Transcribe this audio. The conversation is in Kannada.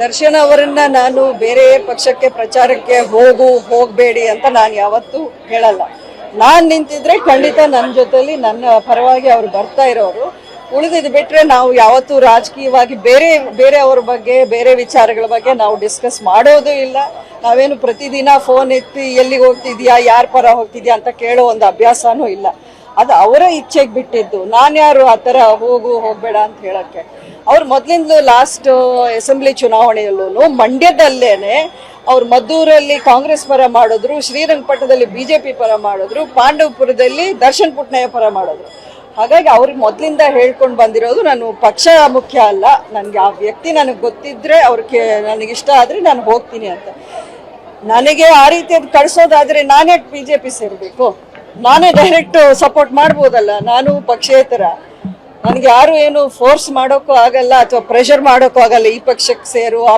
ದರ್ಶನ್ ಅವರನ್ನ ನಾನು ಬೇರೆ ಪಕ್ಷಕ್ಕೆ ಪ್ರಚಾರಕ್ಕೆ ಹೋಗಬೇಡಿ ಅಂತ ನಾನು ಯಾವತ್ತೂ ಹೇಳಲ್ಲ. ನಾನು ನಿಂತಿದ್ರೆ ಖಂಡಿತ ನನ್ನ ಜೊತೆಲಿ ನನ್ನ ಪರವಾಗಿ ಅವ್ರು ಬರ್ತಾ ಇರೋರು. ಉಳಿದಿದ್ದು ಬಿಟ್ರೆ ನಾವು ಯಾವತ್ತೂ ರಾಜಕೀಯವಾಗಿ ಬೇರೆ ಅವ್ರ ಬಗ್ಗೆ ಬೇರೆ ವಿಚಾರಗಳ ಬಗ್ಗೆ ನಾವು ಡಿಸ್ಕಸ್ ಮಾಡೋದು ಇಲ್ಲ. ನಾವೇನು ಪ್ರತಿದಿನ ಫೋನ್ ಎತ್ತಿ ಎಲ್ಲಿಗೆ ಹೋಗ್ತಿದ್ಯಾ, ಯಾರ ಪರ ಹೋಗ್ತಿದ್ಯಾ ಅಂತ ಕೇಳೋ ಒಂದು ಅಭ್ಯಾಸನೂ ಇಲ್ಲ. ಅದು ಅವರ ಇಚ್ಛೆಗೆ ಬಿಟ್ಟಿದ್ದು. ನಾನು ಯಾರು ಆ ಥರ ಹೋಗಬೇಡ ಅಂತ ಹೇಳಕ್ಕೆ. ಅವ್ರು ಮೊದಲಿಂದಲೂ ಲಾಸ್ಟ್ ಅಸೆಂಬ್ಲಿ ಚುನಾವಣೆಯಲ್ಲೂ ಮಂಡ್ಯದಲ್ಲೇನೆ ಅವ್ರು ಮದ್ದೂರಲ್ಲಿ ಕಾಂಗ್ರೆಸ್ ಪರ ಮಾಡಿದ್ರು, ಶ್ರೀರಂಗಪಟ್ಟಣದಲ್ಲಿ ಬಿಜೆಪಿ ಪರ ಮಾಡಿದ್ರು, ಪಾಂಡವಪುರದಲ್ಲಿ ದರ್ಶನ್ ಪುಟ್ನಯ್ಯ ಪರ ಮಾಡಿದ್ರು. ಹಾಗಾಗಿ ಅವ್ರಿಗೆ ಮೊದಲಿಂದ ಹೇಳ್ಕೊಂಡು ಬಂದಿರೋದು ನಾನು ಪಕ್ಷ ಮುಖ್ಯ ಅಲ್ಲ, ನನಗೆ ಆ ವ್ಯಕ್ತಿ ನನಗೆ ಗೊತ್ತಿದ್ರೆ ಅವ್ರಿಗೆ ನನಗಿಷ್ಟ ಆದರೆ ನಾನು ಹೋಗ್ತೀನಿ ಅಂತ. ನನಗೆ ಆ ರೀತಿಯಾಗಿ ಕಳಿಸೋದಾದ್ರೆ ನಾನೇ ಬಿಜೆಪಿ ಸೇರಬೇಕು, ನಾನೇ ಡೈರೆಕ್ಟ್ ಸಪೋರ್ಟ್ ಮಾಡ್ಬೋದಲ್ಲ. ನಾನು ಪಕ್ಷೇತರ, ನನಗೆ ಯಾರು ಏನು ಫೋರ್ಸ್ ಮಾಡೋಕ್ಕೂ ಆಗಲ್ಲ ಅಥವಾ ಪ್ರೆಷರ್ ಮಾಡೋಕ್ಕೂ ಆಗಲ್ಲ ಈ ಪಕ್ಷಕ್ಕೆ ಸೇರು